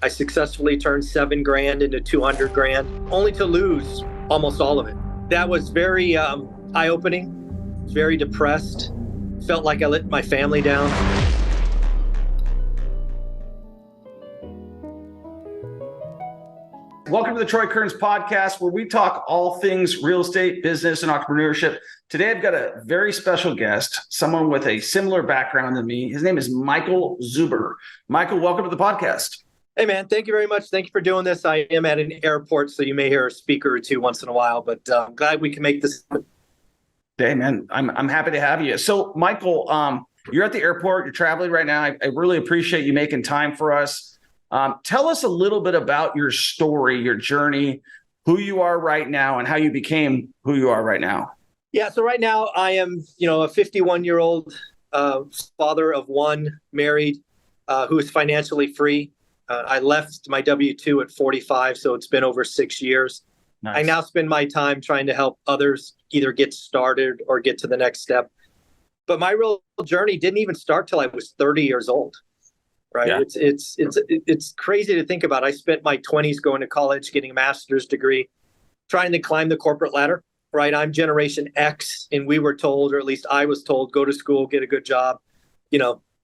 I successfully turned 7 grand into 200 grand, only to lose almost all of it. That was very eye-opening, very depressed, felt like I let my family down. Welcome to the Troy Kearns podcast, where we talk all things real estate, business, and entrepreneurship. Today, I've got a very special guest, someone with a similar background than me. His name is Michael Zuber. Michael, welcome to the podcast. Hey, man, thank you very much. Thank you for doing this. I am at an airport, so you may hear a speaker or two once in a while, but I'm glad we can make this. Hey, man, I'm happy to have you. So, Michael, you're at the airport. You're traveling right now. I really appreciate you making time for us. Tell us a little bit about your story, your journey, who you are right now, and how you became who you are right now. Yeah, so right now I am, a 51-year-old father of one, married, who is financially free. I left my W-2 at 45, so it's been over 6 years. Nice. I now spend my time trying to help others either get started or get to the next step. But my real journey didn't even start till I was 30 years old. Right. Yeah. It's crazy to think about. I spent my 20s going to college, getting a master's degree, trying to climb the corporate ladder. Right. I'm Generation X, and we were told, or at least I was told, go to school, get a good job,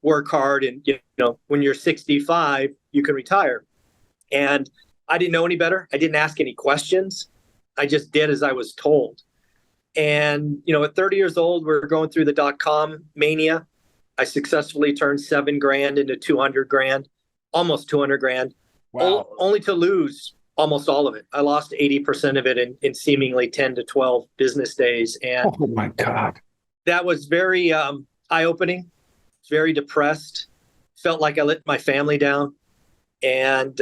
work hard. And, when you're 65, you can retire. And I didn't know any better. I didn't ask any questions. I just did as I was told. And, at 30 years old, we're going through the .com mania. I successfully turned 7 grand into 200 grand, almost 200 grand, wow. Only to lose almost all of it. I lost 80% of it in seemingly 10 to 12 business days. And oh my God, that was very eye-opening, very depressed, felt like I let my family down. And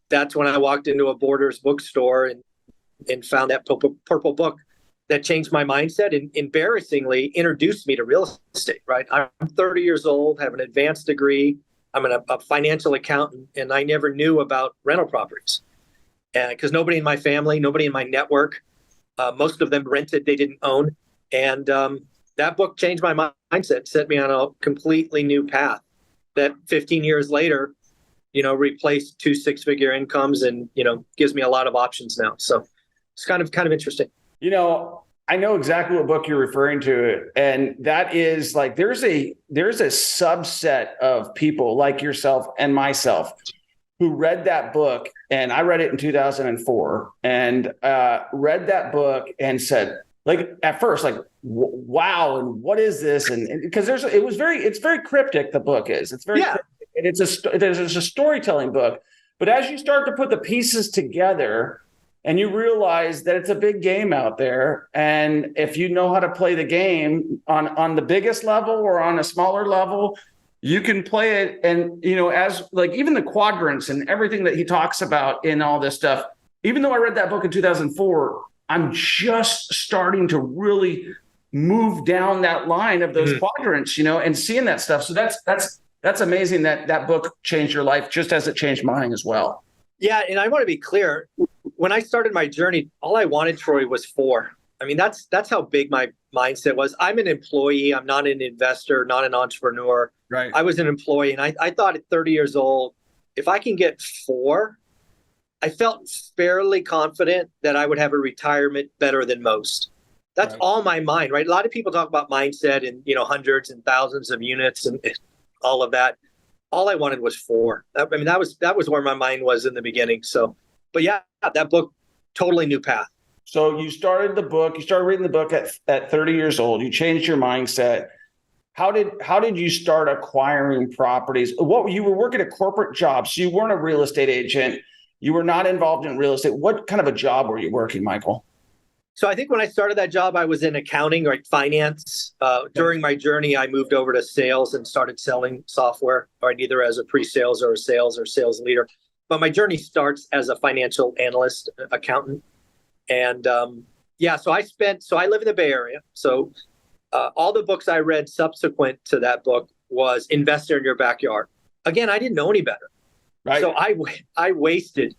that's when I walked into a Borders bookstore and found that purple book that changed my mindset and embarrassingly introduced me to real estate, right? I'm 30 years old, have an advanced degree. I'm a financial accountant, and I never knew about rental properties. Because nobody in my family, nobody in my network, most of them rented, they didn't own. And that book changed my mindset, set me on a completely new path that 15 years later, replaced 2 6-figure incomes and, gives me a lot of options now. So it's kind of interesting. I know exactly what book you're referring to. And that is like, there's a subset of people like yourself and myself who read that book. And I read it in 2004 and read that book and said, like, at first, like, wow. And what is this? And because it's very cryptic. The book is, it's very, cryptic, and it's a storytelling book. But as you start to put the pieces together, and you realize that it's a big game out there. And if you know how to play the game on the biggest level or on a smaller level, you can play it. And, as like even the quadrants and everything that he talks about in all this stuff, even though I read that book in 2004, I'm just starting to really move down that line of those quadrants, and seeing that stuff. So that's amazing that book changed your life just as it changed mine as well. Yeah. And I want to be clear. When I started my journey, all I wanted, Troy, was 4. I mean, that's how big my mindset was. I'm an employee. I'm not an investor, not an entrepreneur. Right. I was an employee. And I thought at 30 years old, if I can get 4, I felt fairly confident that I would have a retirement better than most. That's right. All my mind, right? A lot of people talk about mindset and, hundreds and thousands of units and all of that. All I wanted was 4. I mean, that was where my mind was in the beginning. So. But yeah, that book, totally new path. So you started reading the book at 30 years old. You changed your mindset. How did you start acquiring properties? You were working a corporate job, so you weren't a real estate agent. You were not involved in real estate. What kind of a job were you working, Michael? So I think when I started that job, I was in accounting, right, finance. During my journey, I moved over to sales and started selling software, right, either as a pre-sales or a sales leader. But my journey starts as a financial analyst, accountant. And so I live in the Bay Area. So all the books I read subsequent to that book was Investor in Your Backyard. Again, I didn't know any better. Right. So I wasted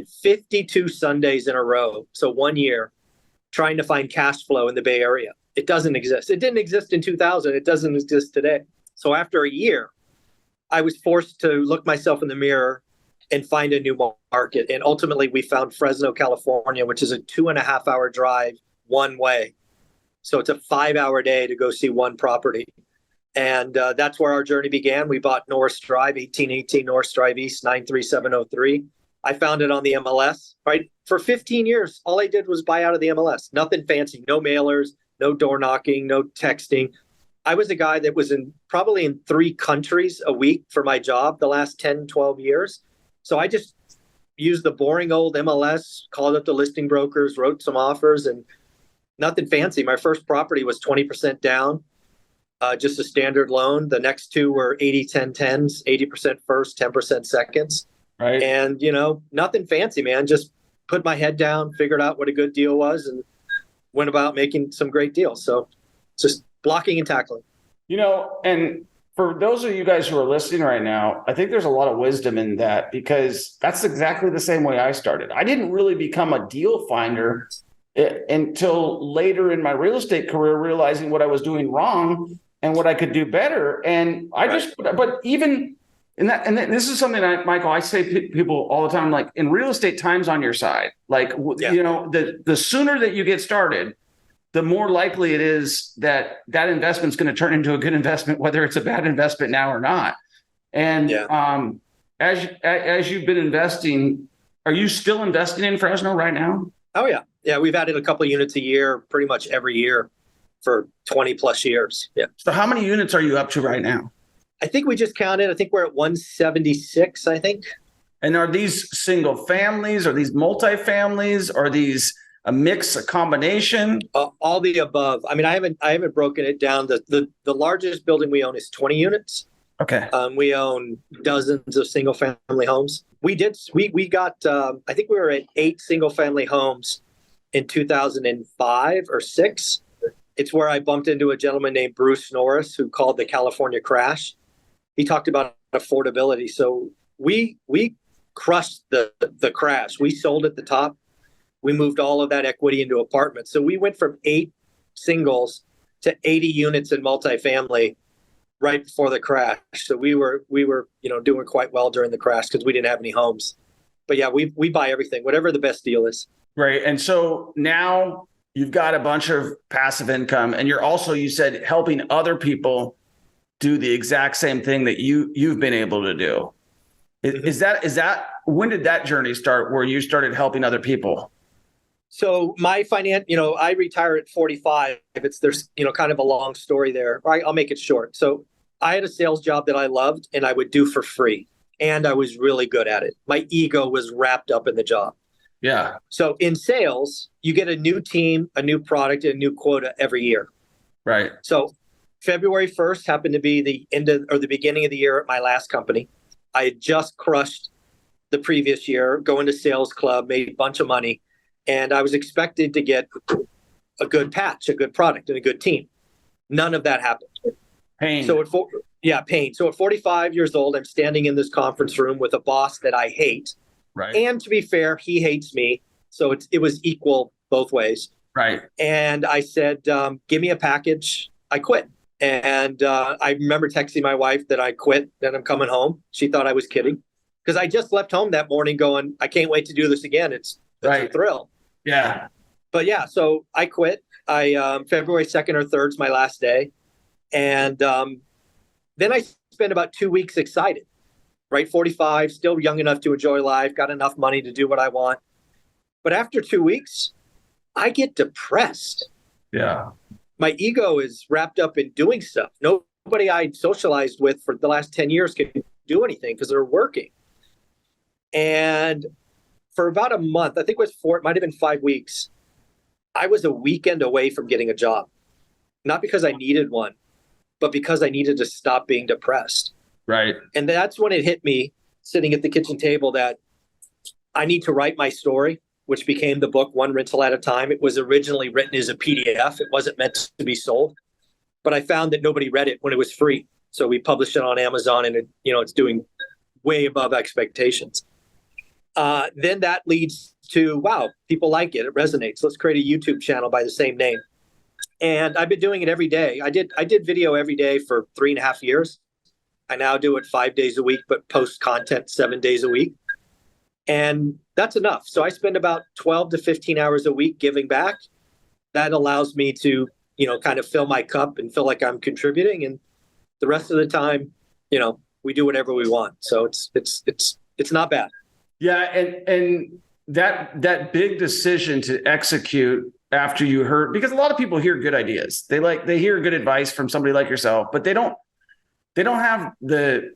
52 Sundays in a row. So 1 year trying to find cash flow in the Bay Area. It doesn't exist. It didn't exist in 2000. It doesn't exist today. So after a year, I was forced to look myself in the mirror and find a new market. And ultimately, we found Fresno, California, which is a 2.5 hour drive one way. So it's a 5 hour day to go see one property. And that's where our journey began. We bought Norris Drive, 1818 Norris Drive East, 93703. I found it on the MLS, right? For 15 years, all I did was buy out of the MLS. Nothing fancy, no mailers, no door knocking, no texting. I was a guy that was probably in 3 countries a week for my job the last 10, 12 years. So I just used the boring old MLS, called up the listing brokers, wrote some offers, and nothing fancy. My first property was 20% down, just a standard loan. The next 2 were 80-10-10s, 80% first, 10% seconds. Right. And, nothing fancy, man. Just put my head down, figured out what a good deal was, and went about making some great deals. So just blocking and tackling. And for those of you guys who are listening right now, I think there's a lot of wisdom in that, because that's exactly the same way I started. I didn't really become a deal finder until later in my real estate career, realizing what I was doing wrong and what I could do better. And but even in that, and this is something Michael, I say to people all the time, like, in real estate, time's on your side. Like, the sooner that you get started, the more likely it is that investment's going to turn into a good investment, whether it's a bad investment now or not. And as you've been investing, are you still investing in Fresno right now? Oh, yeah. Yeah, we've added a couple of units a year, pretty much every year for 20 plus years. Yeah. So how many units are you up to right now? I think we just counted. I think we're at 176, I think. And are these single families? Are these multifamilies? Are these a mix, a combination? All the above. I mean, I haven't broken it down. The largest building we own is 20 units. Okay. We own dozens of single family homes. We got, I think we were at 8 single family homes in 2005 or 6. It's where I bumped into a gentleman named Bruce Norris, who called the California crash. He talked about affordability. So we crushed the crash. We sold at the top. We moved all of that equity into apartments. So we went from 8 singles to 80 units in multifamily right before the crash. So we were doing quite well during the crash because we didn't have any homes. But yeah, we buy everything, whatever the best deal is. Right. And so now you've got a bunch of passive income, and you're also, you said, helping other people do the exact same thing that you've been able to do. Is that when did that journey start, where you started helping other people? So my I retire at 45. There's kind of a long story there. I'll make it short. So I had a sales job that I loved and I would do for free, and I was really good at it. My ego was wrapped up in the job. Yeah. So in sales, you get a new team, a new product, and a new quota every year. Right. So February 1st happened to be the beginning of the year at my last company. I had just crushed the previous year, going to sales club, made a bunch of money, and I was expected to get a good patch, a good product, and a good team. None of that happened. Pain. Pain. So at 45 years old, I'm standing in this conference room with a boss that I hate. Right. And to be fair, he hates me. So it was equal both ways. Right. And I said, give me a package. I quit. And I remember texting my wife that I quit, that I'm coming home. She thought I was kidding, because I just left home that morning going, I can't wait to do this again. It's a thrill. Yeah. But yeah, so I quit. February 2nd or 3rd is my last day. And then I spent about 2 weeks excited, right? 45, still young enough to enjoy life, got enough money to do what I want. But after 2 weeks, I get depressed. Yeah. My ego is wrapped up in doing stuff. Nobody I socialized with for the last 10 years could do anything because they're working. And for about a month, I think it might have been 5 weeks, I was a weekend away from getting a job. Not because I needed one, but because I needed to stop being depressed. Right. And that's when it hit me, sitting at the kitchen table, that I need to write my story, which became the book One Rental at a Time. It was originally written as a PDF. It wasn't meant to be sold. But I found that nobody read it when it was free. So we published it on Amazon, and it's doing way above expectations. Then that leads to, wow, people like it. It resonates. Let's create a YouTube channel by the same name. And I've been doing it every day. I did video every day for 3.5 years. I now do it 5 days a week, but post content 7 days a week. And that's enough. So I spend about 12 to 15 hours a week giving back. That allows me to, kind of fill my cup and feel like I'm contributing. And the rest of the time, we do whatever we want. So it's not bad. Yeah. And that big decision to execute after you heard, because a lot of people hear good ideas. They hear good advice from somebody like yourself, but they don't have the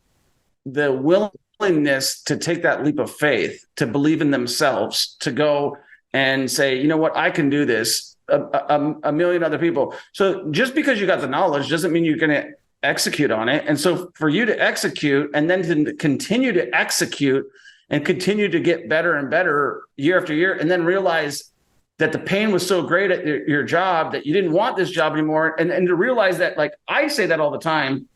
willingness to take that leap of faith, to believe in themselves, to go and say, you know what, I can do this. A million other people. So just because you got the knowledge doesn't mean you're going to execute on it. And so for you to execute and then to continue to execute and continue to get better and better year after year, and then realize that the pain was so great at your job that you didn't want this job anymore. And to realize that, like I say that all the time,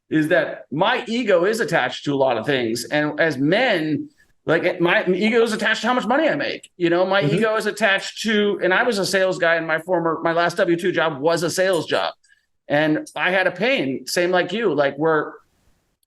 is that my ego is attached to a lot of things. And as men, like my ego is attached to how much money I make. My ego is attached to, and I was a sales guy, and my last W-2 job was a sales job. And I had a pain, same like you, like where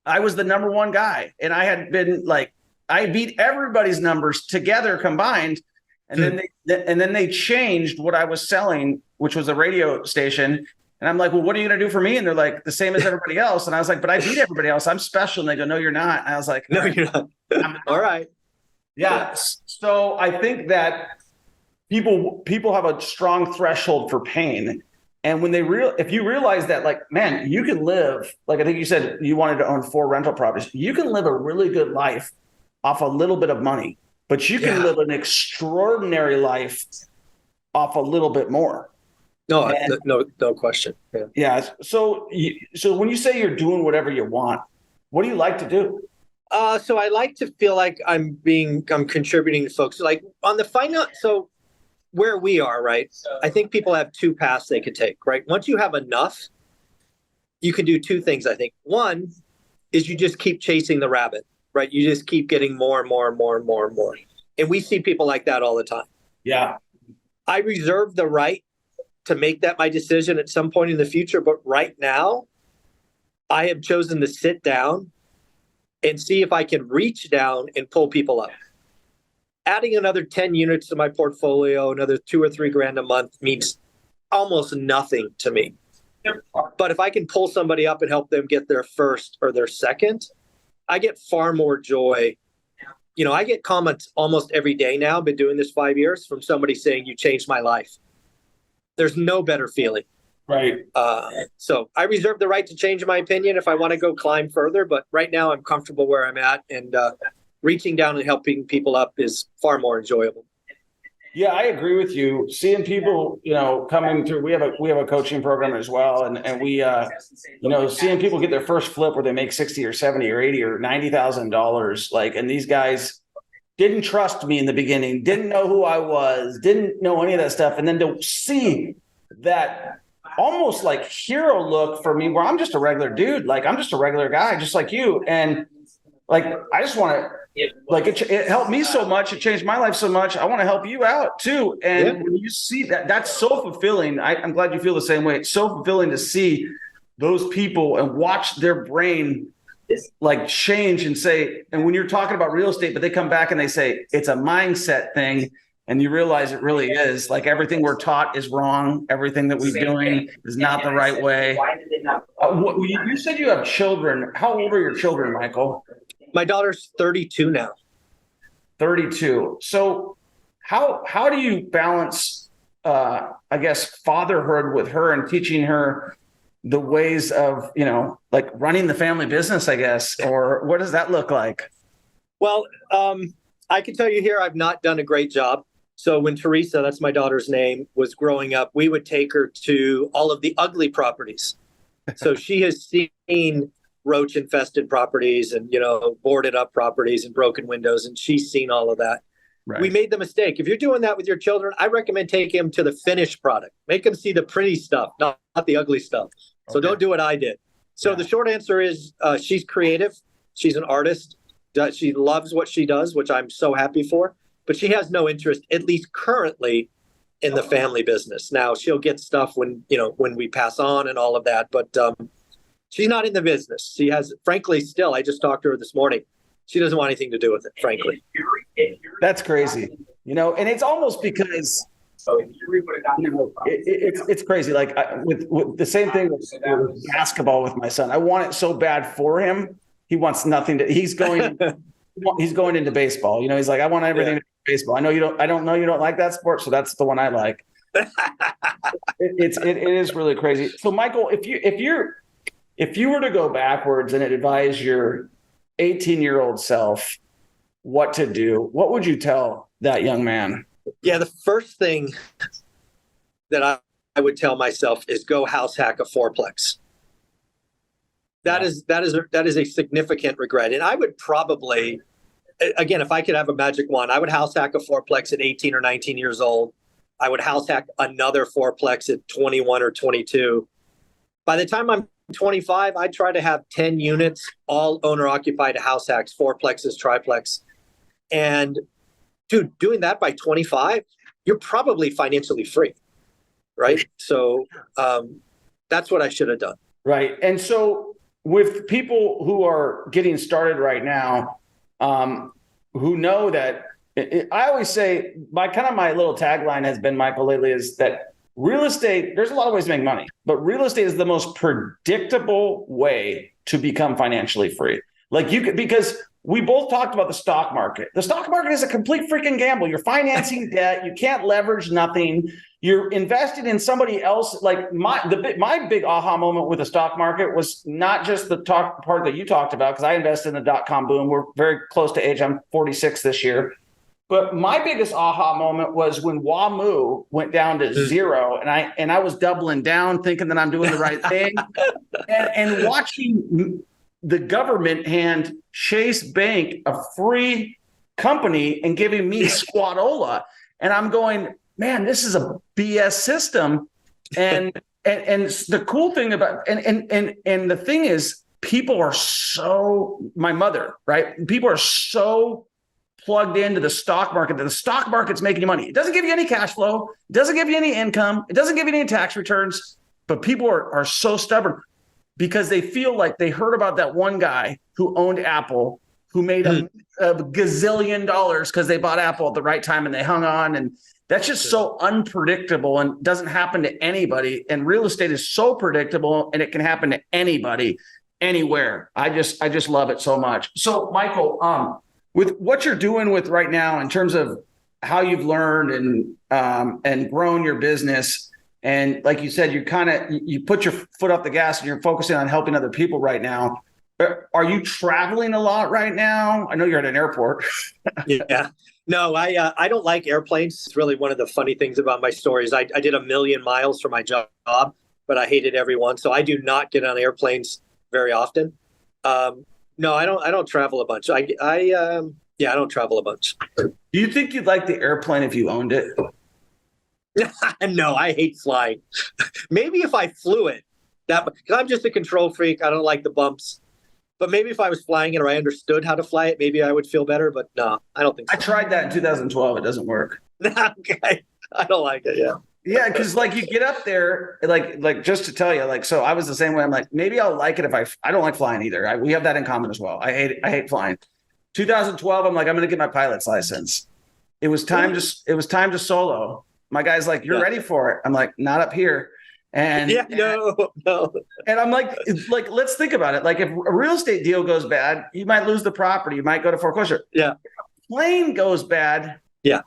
I was the number one guy, and I had been like, I beat everybody's numbers together combined. And then they changed what I was selling, which was a radio station. And I'm like, well, what are you going to do for me? And they're like, the same as everybody else. And I was like, but I beat everybody else. I'm special. And they go, no, you're not. And I was like, no, you're not. All right. Yeah. So I think that people have a strong threshold for pain. And when if you realize that, like, man, you can live, like I think you said you wanted to own 4 rental properties. You can live a really good life off a little bit of money, but you can live an extraordinary life off a little bit more. No, no question. Yeah. So when you say you're doing whatever you want, what do you like to do? So I like to feel like I'm contributing to folks. Like on the finance, so where we are, right? I think people have 2 paths they could take, right? Once you have enough, you can do 2 things, I think. One is you just keep chasing the rabbit, right? You just keep getting more and more and more and more and more. And we see people like that all the time. Yeah. I reserve the right to make that my decision at some point in the future. But right now, I have chosen to sit down and see if I can reach down and pull people up. Adding another 10 units to my portfolio, another $2 or $3 grand a month means almost nothing to me. But if I can pull somebody up and help them get their first or their second, I get far more joy. I get comments almost every day now. I've been doing this 5 years from somebody saying, you changed my life. There's no better feeling. Right. So I reserve the right to change my opinion if I want to go climb further. But right now I'm comfortable where I'm at, and reaching down and helping people up is far more enjoyable. Yeah, I agree with you. Seeing people, coming through, we have a coaching program as well. And we, seeing people get their first flip where they make 60 or 70 or 80 or $90,000, like, and these guys didn't trust me in the beginning, didn't know who I was, didn't know any of that stuff. And then to see that almost like hero look for me, where I'm just a regular dude, like I'm just a regular guy, just like you. And like, I just want to, like, it helped me so much. It changed my life so much. I want to help you out too. And when you see that, that's so fulfilling. I'm glad you feel the same way. It's so fulfilling to see those people and watch their brain like change and say, and when you're talking about real estate, but they come back and they say, it's a mindset thing. And you realize it really is, like, everything we're taught is wrong. Everything that we're doing is not the right way. You said you have children. How old are your children, Michael? My daughter's 32 now. 32. So how do you balance, I guess, fatherhood with her and teaching her the ways of, like running the family business, I guess, or what does that look like? Well, I can tell you here, I've not done a great job. So when Teresa, that's my daughter's name, was growing up, we would take her to all of the ugly properties. So she has seen roach infested properties and, boarded up properties and broken windows. And she's seen all of that. Right. We made the mistake. If you're doing that with your children, I recommend taking them to the finished product. Make them see the pretty stuff, not the ugly stuff. So don't do what I did. So the short answer is she's creative. She's an artist. She loves what she does, which I'm so happy for. But she has no interest, at least currently, in the family business. Now, she'll get stuff when we pass on and all of that. But she's not in the business. She has, frankly, still, I just talked to her this morning. She doesn't want anything to do with it, frankly. That's crazy. And it's almost because it's crazy. Like with the same thing with basketball with my son. I want it so bad for him. He wants nothing to. He's going into baseball. He's like, I want everything to be baseball. I don't know you don't like that sport, so that's the one I like. It is really crazy. So Michael, if you were to go backwards and advise your 18-year-old self what to do, what would you tell that young man? Yeah, the first thing that I would tell myself is go house hack a fourplex. That is a significant regret. And I would probably, again, if I could have a magic wand, I would house hack a fourplex at 18 or 19 years old. I would house hack another fourplex at 21 or 22. By the time I'm 25, I'd try to have 10 units, all owner-occupied house hacks, fourplexes, triplex. And dude, doing that by 25, you're probably financially free, right? So that's what I should have done. Right. And so with people who are getting started right now, who know that, I always say my little tagline has been, Michael, lately is that real estate, there's a lot of ways to make money, but real estate is the most predictable way to become financially free. Because we both talked about the stock market. The stock market is a complete freaking gamble. You're financing debt. You can't leverage nothing. You're invested in somebody else. Like my big aha moment with the stock market was not just the part that you talked about, because I invested in the .com boom. We're very close to age. I'm 46 this year. But my biggest aha moment was when WAMU went down to zero, and I was doubling down, thinking that I'm doing the right thing, and watching the government hand Chase Bank a free company and giving me squatola, and I'm going, man, this is a BS system. And the cool thing about and the thing is, people are so, my mother, right? People are so plugged into the stock market that the stock market's making you money. It doesn't give you any cash flow. It doesn't give you any income. It doesn't give you any tax returns. But people are so stubborn because they feel like they heard about that one guy who owned Apple, who made a gazillion dollars because they bought Apple at the right time and they hung on. And that's just so unpredictable and doesn't happen to anybody. And real estate is so predictable and it can happen to anybody, anywhere. I just love it so much. So Michael, with what you're doing with right now in terms of how you've learned and grown your business, and like you said, you put your foot off the gas and you're focusing on helping other people right now. Are you traveling a lot right now? I know you're at an airport. Yeah. No, I don't like airplanes. It's really one of the funny things about my stories. I did 1 million miles for my job, but I hated every one. So I do not get on airplanes very often. No, I don't travel a bunch. I don't travel a bunch. Do you think you'd like the airplane if you owned it? No, I hate flying. Maybe if I flew it, because I'm just a control freak. I don't like the bumps. But maybe if I was flying it or I understood how to fly it, maybe I would feel better. But no, I don't think so. I tried that in 2012. It doesn't work. Okay. I don't like it. Yeah. Yeah, because you get up there, like just to tell you, so I was the same way. I'm like, maybe I'll like it if I don't like flying either. We have that in common as well. I hate flying. 2012, I'm like, I'm going to get my pilot's license. It was time to solo. My guy's like, you're ready for it. I'm like, not up here. And no. And I'm like, let's think about it. Like if a real estate deal goes bad, you might lose the property. You might go to foreclosure. Yeah. If a plane goes bad. Yeah.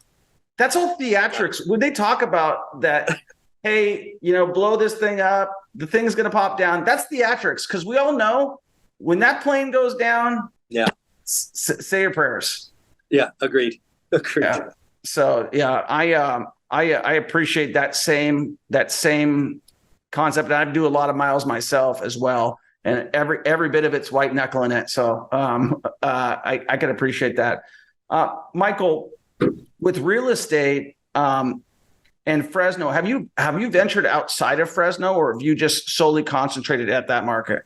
That's all theatrics. When they talk about that, hey, blow this thing up, the thing's going to pop down. That's theatrics, because we all know when that plane goes down. Yeah. Say your prayers. Yeah. Agreed. Yeah. So yeah, I appreciate that same concept. And I do a lot of miles myself as well, and every bit of it's white knuckling it. So I can appreciate that. Michael, with real estate and Fresno, have you ventured outside of Fresno, or have you just solely concentrated at that market?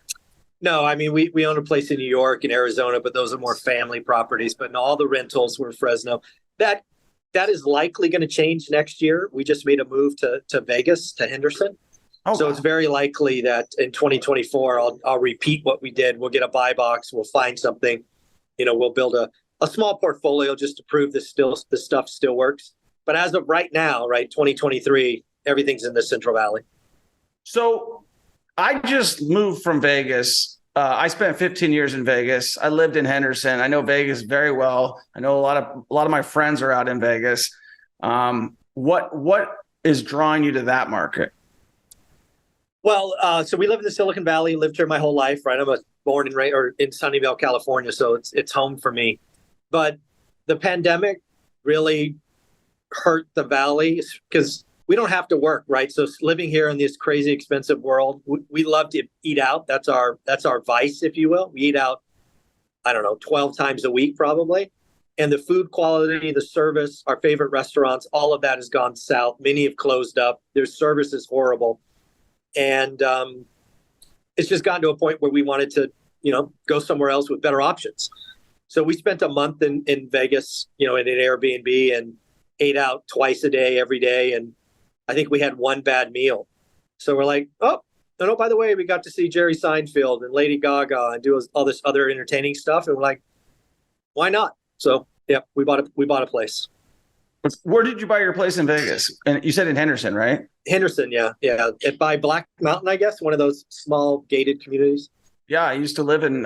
No, I mean, we own a place in New York and Arizona, but those are more family properties. But no, all the rentals were Fresno. That is likely going to change next year. We just made a move to Vegas, to Henderson. Oh, so it's very likely that in 2024, I'll repeat what we did. We'll get a buy box. We'll find something. we'll build a small portfolio just to prove this stuff still works. But as of right now, right, 2023, everything's in the Central Valley. So I just moved from Vegas. I spent 15 years in Vegas. I lived in Henderson. I know Vegas very well. I know a lot of my friends are out in Vegas. What is drawing you to that market? Well, so we live in the Silicon Valley, lived here my whole life, right? I'm born and raised in Sunnyvale, California, so it's home for me. But the pandemic really hurt the valley because we don't have to work, right? So living here in this crazy expensive world, we love to eat out. That's our vice, if you will. We eat out, I don't know, 12 times a week probably. And the food quality, the service, our favorite restaurants, all of that has gone south. Many have closed up. Their service is horrible. And it's just gotten to a point where we wanted to, go somewhere else with better options. So we spent a month in Vegas, in an Airbnb and ate out twice a day, every day. And I think we had one bad meal. So we're like, oh, no, by the way, we got to see Jerry Seinfeld and Lady Gaga and do all this other entertaining stuff. And we're like, why not? So, yeah, we bought a place. Where did you buy your place in Vegas? And you said in Henderson, right? Henderson, yeah. By Black Mountain, I guess, one of those small gated communities. Yeah, I used to live in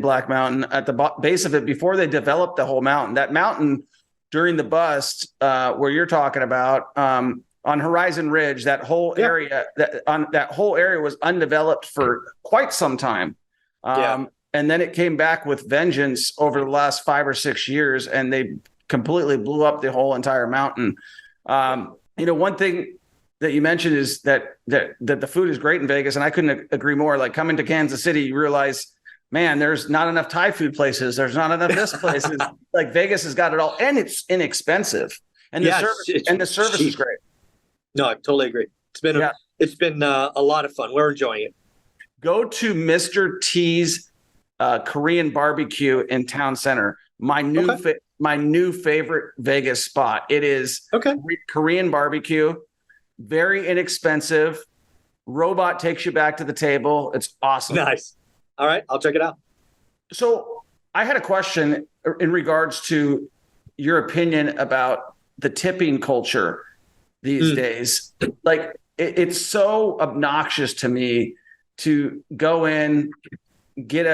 Black Mountain at the base of it before they developed the whole mountain. That mountain during the bust, where you're talking about, on Horizon Ridge, that whole area, that whole area was undeveloped for quite some time. And then it came back with vengeance over the last 5 or 6 years, and they completely blew up the whole entire mountain. One thing that you mentioned is that the food is great in Vegas, and I couldn't agree more. Like coming to Kansas City, you realize, man, there's not enough Thai food places. There's not enough this places. Like Vegas has got it all, and it's inexpensive, and the service is great. No, I totally agree. It's been a lot of fun. We're enjoying it. Go to Mr. T's Korean barbecue in Town Center. My new favorite Vegas spot. It is Korean barbecue, very inexpensive. Robot takes you back to the table. It's awesome. Nice. All right, I'll check it out. So I had a question in regards to your opinion about the tipping culture these days. Like it's so obnoxious to me to go in, get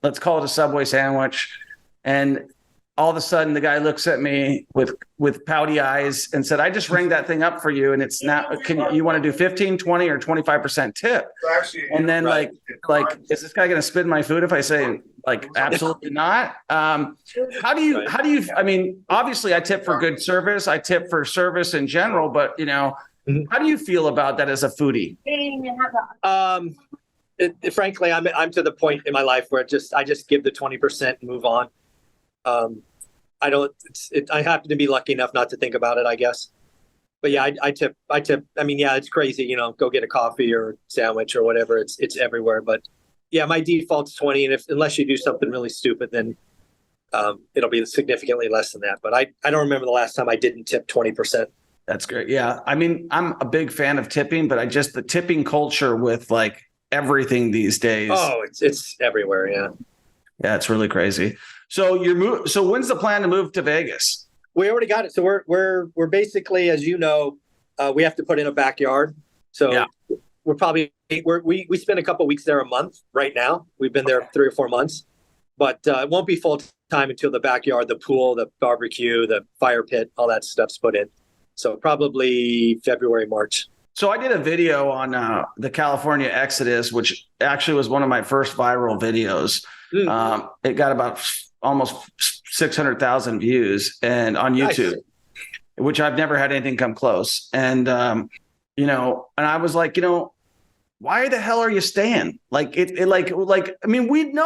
let's call it a Subway sandwich, and all of a sudden the guy looks at me with pouty eyes and said, I just rang that thing up for you. And it's now, you want to do 15, 20 or 25% tip? And then like, is this guy going to spit in my food if I say like, absolutely not? How do you, I mean, obviously I tip for good service. I tip for service in general, but how do you feel about that as a foodie? Frankly, I'm to the point in my life where I just give the 20% and move on. I happen to be lucky enough not to think about it, I guess. But yeah, I tip. I mean, yeah, it's crazy, go get a coffee or sandwich or whatever. It's everywhere. But yeah, my default's 20. And unless you do something really stupid, then it'll be significantly less than that. But I don't remember the last time I didn't tip 20%. That's great. Yeah. I mean, I'm a big fan of tipping, but the tipping culture with like everything these days. Oh, it's everywhere. Yeah. Yeah, it's really crazy. So So when's the plan to move to Vegas? We already got it. So we're basically, as you know, we have to put in a backyard. So yeah. We spend a couple of weeks there a month right now. We've been there 3 or 4 months, but it won't be full time until the backyard, the pool, the barbecue, the fire pit, all that stuff's put in. So probably February, March. So I did a video on the California Exodus, which actually was one of my first viral videos. It got about almost 600,000 views and on YouTube, which I've never had anything come close. And, and I was like, why the hell are you staying? Like I mean,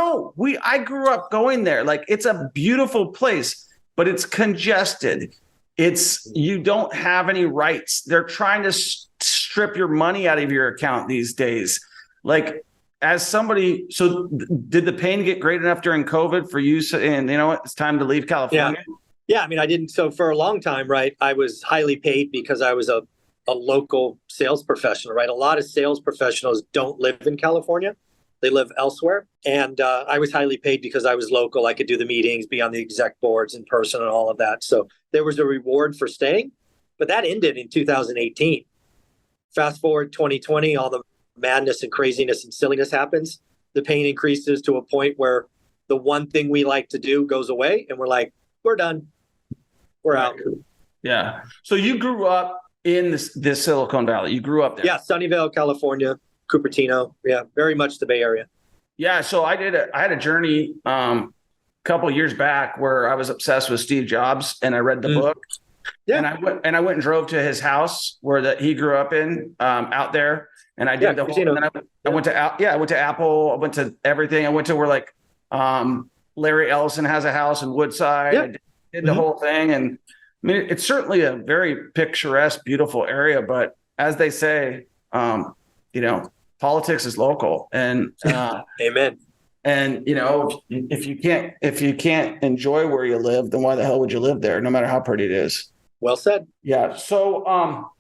I grew up going there. Like it's a beautiful place, but it's congested. You don't have any rights. They're trying to strip your money out of your account these days. Like as somebody, so did the pain get great enough during COVID for you? And it's time to leave California. Yeah. I mean, I didn't. So for a long time, right, I was highly paid because I was a local sales professional, right? A lot of sales professionals don't live in California. They live elsewhere. And I was highly paid because I was local. I could do the meetings, be on the exec boards in person and all of that. So there was a reward for staying, but that ended in 2018. Fast forward 2020, all the madness and craziness and silliness happens. The pain increases to a point where the one thing we like to do goes away, and we're like, we're done. We're out. Yeah. So you grew up in this Silicon Valley. You grew up there. Yeah, Sunnyvale, California, Cupertino. Yeah, very much the Bay Area. Yeah. So I had a journey a couple of years back where I was obsessed with Steve Jobs, and I read the book. Yeah. And I went and drove to his house where he grew up in out there. And I did the whole, and then I went to Apple. I went to everything. I went to where Larry Ellison has a house in Woodside. Yeah. I did the whole thing. And I mean, it's certainly a very picturesque, beautiful area, but as they say, politics is local, and amen. And if you can't enjoy where you live, then why the hell would you live there, no matter how pretty it is? Well said. Yeah. So,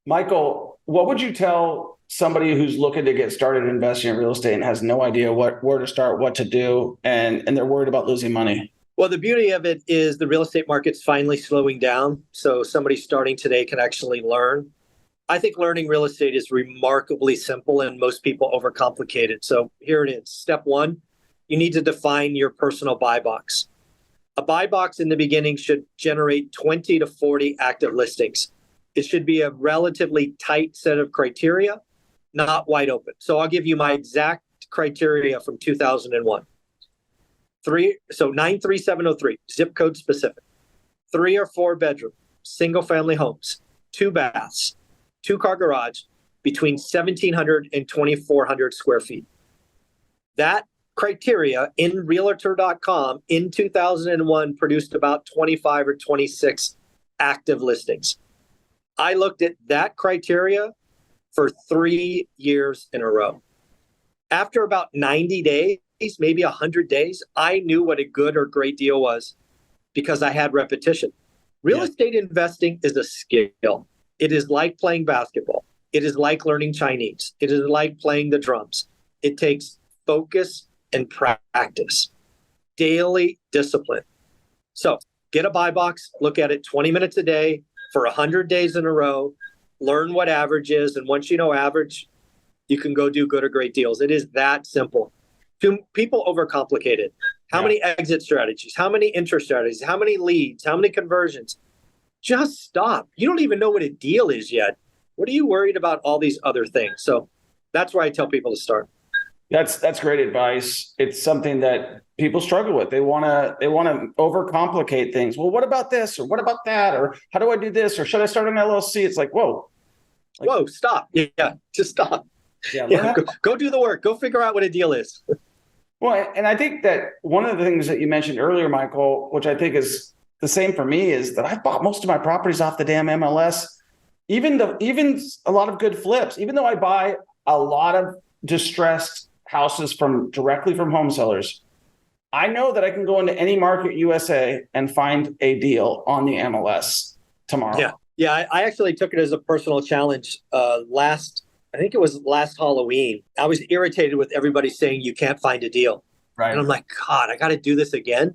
Michael, what would you tell somebody who's looking to get started investing in real estate and has no idea where to start, what to do, and they're worried about losing money? Well, the beauty of it is the real estate market's finally slowing down. So somebody starting today can actually learn. I think learning real estate is remarkably simple, and most people overcomplicate it. So here it is. Step one, you need to define your personal buy box. A buy box in the beginning should generate 20 to 40 active listings. It should be a relatively tight set of criteria, not wide open. So I'll give you my exact criteria from 2001. 93703, zip code specific. 3 or 4 bedroom, single family homes, 2 baths, 2-car garage, between 1,700 and 2,400 square feet. That criteria in Realtor.com in 2001 produced about 25 or 26 active listings. I looked at that criteria for 3 years in a row. After about 90 days, maybe 100 days, I knew what a good or great deal was because I had repetition. Real estate investing is a skill. It is like playing basketball. It is like learning Chinese. It is like playing the drums. It takes focus and practice, daily discipline. So get a buy box, look at it 20 minutes a day for 100 days in a row, learn what average is. And once you know average, you can go do good or great deals. It is that simple. People overcomplicate it. How many exit strategies? How many interest strategies? How many leads? How many conversions? Just stop. You don't even know what a deal is yet. What are you worried about all these other things? So that's where I tell people to start. That's great advice. It's something that people struggle with. They want to overcomplicate things. Well, what about this? Or what about that? Or how do I do this? Or should I start an LLC? It's like, whoa. Stop. Yeah, just stop. Yeah, go do the work. Go figure out what a deal is. Well, and I think that one of the things that you mentioned earlier, Michael, which I think is the same for me, is that I've bought most of my properties off the damn MLS, even a lot of good flips, even though I buy a lot of distressed houses directly from home sellers. I know that I can go into any market USA and find a deal on the MLS tomorrow. Yeah. I actually took it as a personal challenge. I think it was last Halloween. I was irritated with everybody saying you can't find a deal. Right. And I'm like, God, I got to do this again.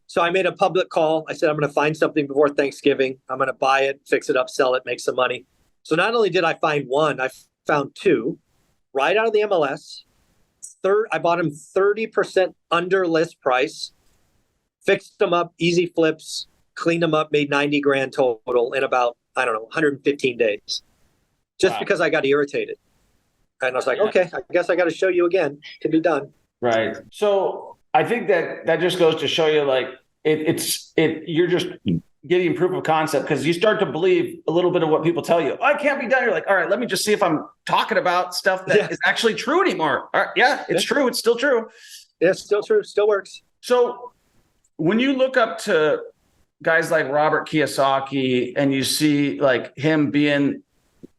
So I made a public call. I said, I'm going to find something before Thanksgiving. I'm going to buy it, fix it up, sell it, make some money. So not only did I find one, I found 2 right out of the MLS. I bought them 30% under list price, fixed them up, easy flips, cleaned them up, made 90 grand total in about, 115 days. Just because I got irritated. And I was like, okay, I guess I got to show you again. It can be done. Right. So I think that just goes to show you, like, you're just getting proof of concept because you start to believe a little bit of what people tell you. Oh, it can't be done. You're like, all right, let me just see if I'm talking about stuff that is actually true anymore. All right, it's true. It's still true. Yeah, it's still true. Still works. So when you look up to guys like Robert Kiyosaki and you see like him being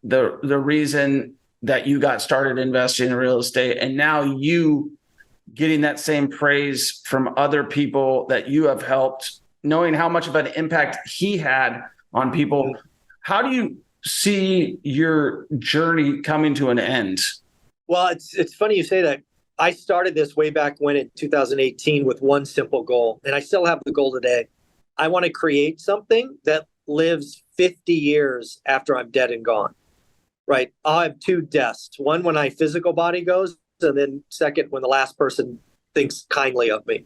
the reason that you got started investing in real estate, and now you getting that same praise from other people that you have helped, knowing how much of an impact he had on people, how do you see your journey coming to an end? Well, it's funny you say that. I started this way back when in 2018 with one simple goal, and I still have the goal today. I want to create something that lives 50 years after I'm dead and gone, right? I'll have two deaths, one when my physical body goes, and then second, when the last person thinks kindly of me.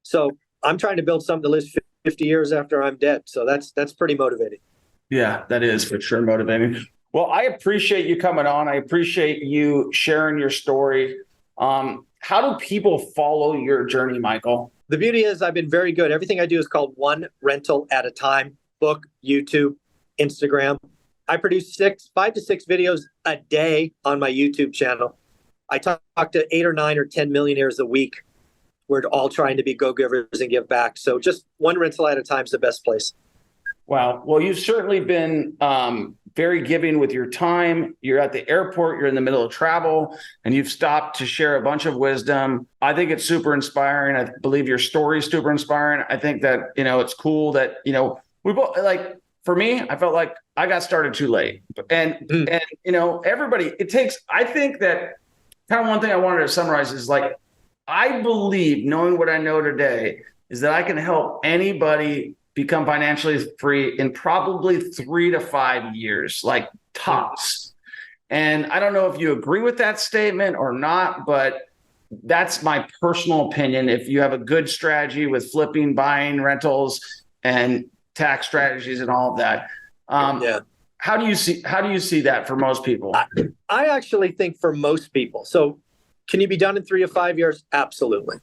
So I'm trying to build something that lives 50 years after I'm dead. So that's pretty motivating. Yeah, that is for sure motivating. Well, I appreciate you coming on. I appreciate you sharing your story. How do people follow your journey, Michael? The beauty is I've been very good. Everything I do is called one rental at a time. Book, YouTube, Instagram. I produce 5 to 6 videos a day on my YouTube channel. I talk to 8 or 9 or 10 millionaires a week. We're all trying to be go-givers and give back. So just one rental at a time is the best place. Wow. Well, you've certainly been very giving with your time. You're at the airport, you're in the middle of travel, and you've stopped to share a bunch of wisdom. I think it's super inspiring. I believe your story is super inspiring. I think that, it's cool that, we both, like, for me, I felt like I got started too late. And everybody, I think that kind of one thing I wanted to summarize is, like, I believe, knowing what I know today, is that I can help anybody become financially free in probably 3 to 5 years, like tops. And I don't know if you agree with that statement or not, but that's my personal opinion. If you have a good strategy with flipping, buying, rentals, and tax strategies and all of that, how do you see that for most people? I actually think for most people. So can you be done in 3 to 5 years? Absolutely.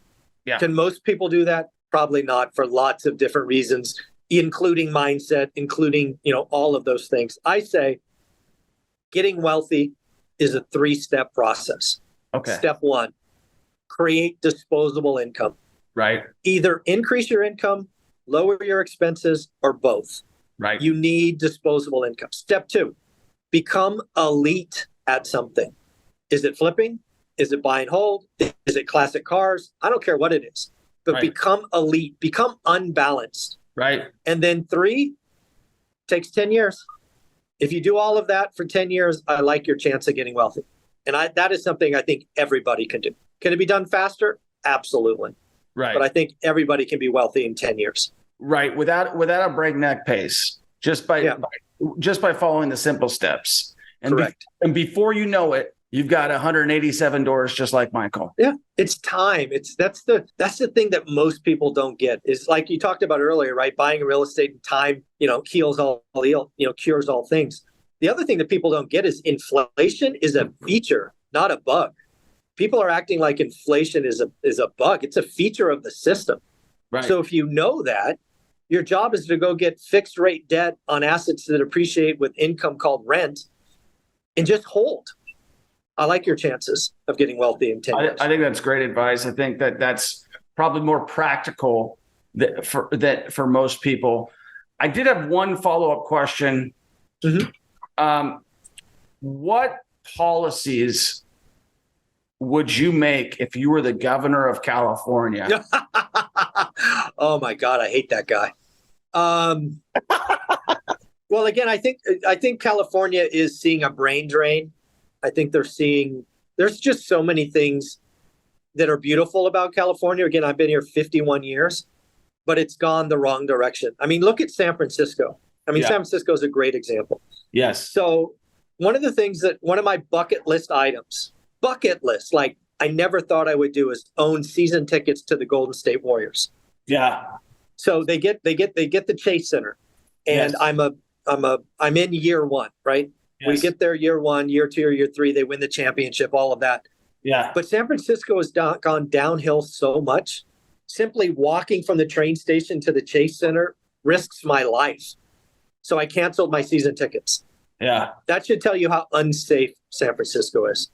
Yeah. Can most people do that? Probably not, for lots of different reasons, including mindset, including, all of those things. I say getting wealthy is a 3-step process. Okay. Step 1, create disposable income. Right. Either increase your income, lower your expenses, or both. Right. You need disposable income. Step 2, become elite at something. Is it flipping? Is it buy and hold? Is it classic cars? I don't care what it is. But become elite, become unbalanced. Right. And then 3, takes 10 years. If you do all of that for 10 years, I like your chance of getting wealthy. And that is something I think everybody can do. Can it be done faster? Absolutely. Right. But I think everybody can be wealthy in 10 years. Right. Without a breakneck pace, just by following the simple steps. And correct. And before you know it, you've got 187 doors just like Michael. Yeah, it's time. That's the thing that most people don't get, is like you talked about earlier, right? Buying real estate in time, cures all things. The other thing that people don't get is inflation is a feature, not a bug. People are acting like inflation is a bug. It's a feature of the system. Right. So if you know that, your job is to go get fixed rate debt on assets that appreciate with income called rent and just hold. I like your chances of getting wealthy in 10 years. I think that's great advice. I think that's probably more practical for most people. I did have one follow-up question. Mm-hmm. What policies would you make if you were the governor of California? Oh my God, I hate that guy. Well, again, I think California is seeing a brain drain. I think there's just so many things that are beautiful about California. Again, I've been here 51 years, but it's gone the wrong direction. I mean, look at San Francisco. San Francisco is a great example. Yes. So one of my bucket list items, like I never thought I would do, is own season tickets to the Golden State Warriors. Yeah. So they get the Chase Center, and yes. I'm in year 1, right? Yes. We get there year 1, year 2, or year 3. They win the championship, all of that. Yeah. But San Francisco has gone downhill so much. Simply walking from the train station to the Chase Center risks my life. So I canceled my season tickets. Yeah. That should tell you how unsafe San Francisco is.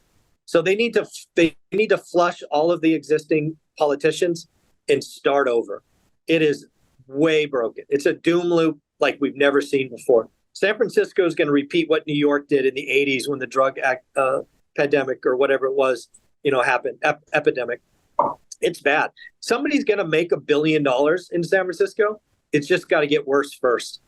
So they need to flush all of the existing politicians and start over. It is way broken. It's a doom loop like we've never seen before. San Francisco is going to repeat what New York did in the 80s when the drug pandemic or whatever it was, happened, epidemic. It's bad. Somebody's going to make $1 billion in San Francisco. It's just got to get worse first.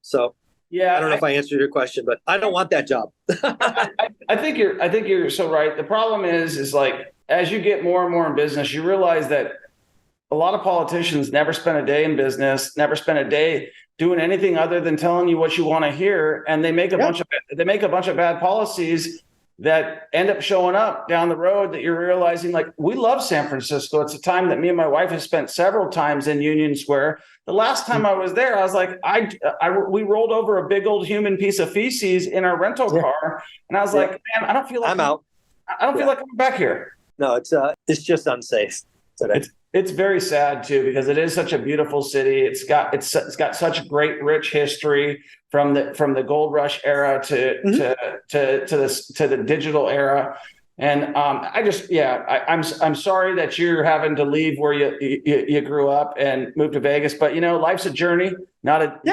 So yeah, I don't know if I answered your question, but I don't want that job. I think you're so right. The problem is like as you get more and more in business, you realize that a lot of politicians never spend a day in business, never spend a day doing anything other than telling you what you want to hear, and they make a bunch of bad policies that end up showing up down the road that you're realizing, like, we love San Francisco. It's a time that me and my wife have spent several times in Union Square. The last time I was there, I was like, we rolled over a big old human piece of feces in our rental car, and I was like, man, I don't feel like I'm out. I don't feel like I'm back here. No, it's just unsafe today. It's very sad too, because it is such a beautiful city. It's got such great, rich history from the gold rush era to the digital era. And I'm sorry that you're having to leave where you grew up and move to Vegas. But life's a journey, not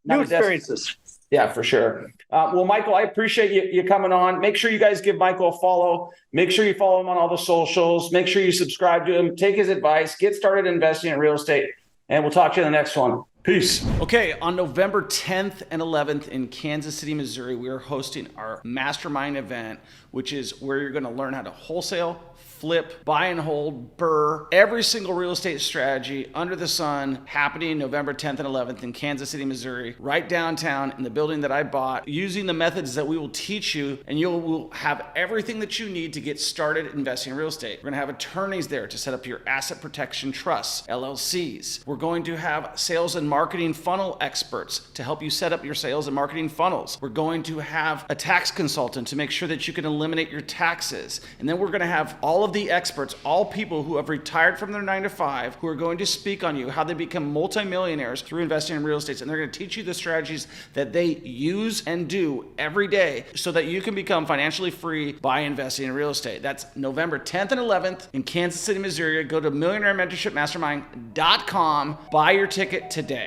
new experiences. Yeah, for sure. Well, Michael, I appreciate you coming on. Make sure you guys give Michael a follow. Make sure you follow him on all the socials. Make sure you subscribe to him. Take his advice. Get started investing in real estate. And we'll talk to you in the next one. Peace. Okay, on November 10th and 11th in Kansas City, Missouri, we are hosting our mastermind event, which is where you're going to learn how to wholesale, flip, buy and hold, BRRRR, every single real estate strategy under the sun, happening November 10th and 11th in Kansas City, Missouri, right downtown in the building that I bought, using the methods that we will teach you, and you will have everything that you need to get started investing in real estate. We're going to have attorneys there to set up your asset protection trusts, LLCs. We're going to have sales and marketing funnel experts to help you set up your sales and marketing funnels. We're going to have a tax consultant to make sure that you can eliminate your taxes. And then we're going to have all of the experts, all people who have retired from their 9-to-5, who are going to speak on you, how they become multimillionaires through investing in real estate. And they're going to teach you the strategies that they use and do every day so that you can become financially free by investing in real estate. That's November 10th and 11th in Kansas City, Missouri. Go to millionairementorshipmastermind.com. Buy your ticket today.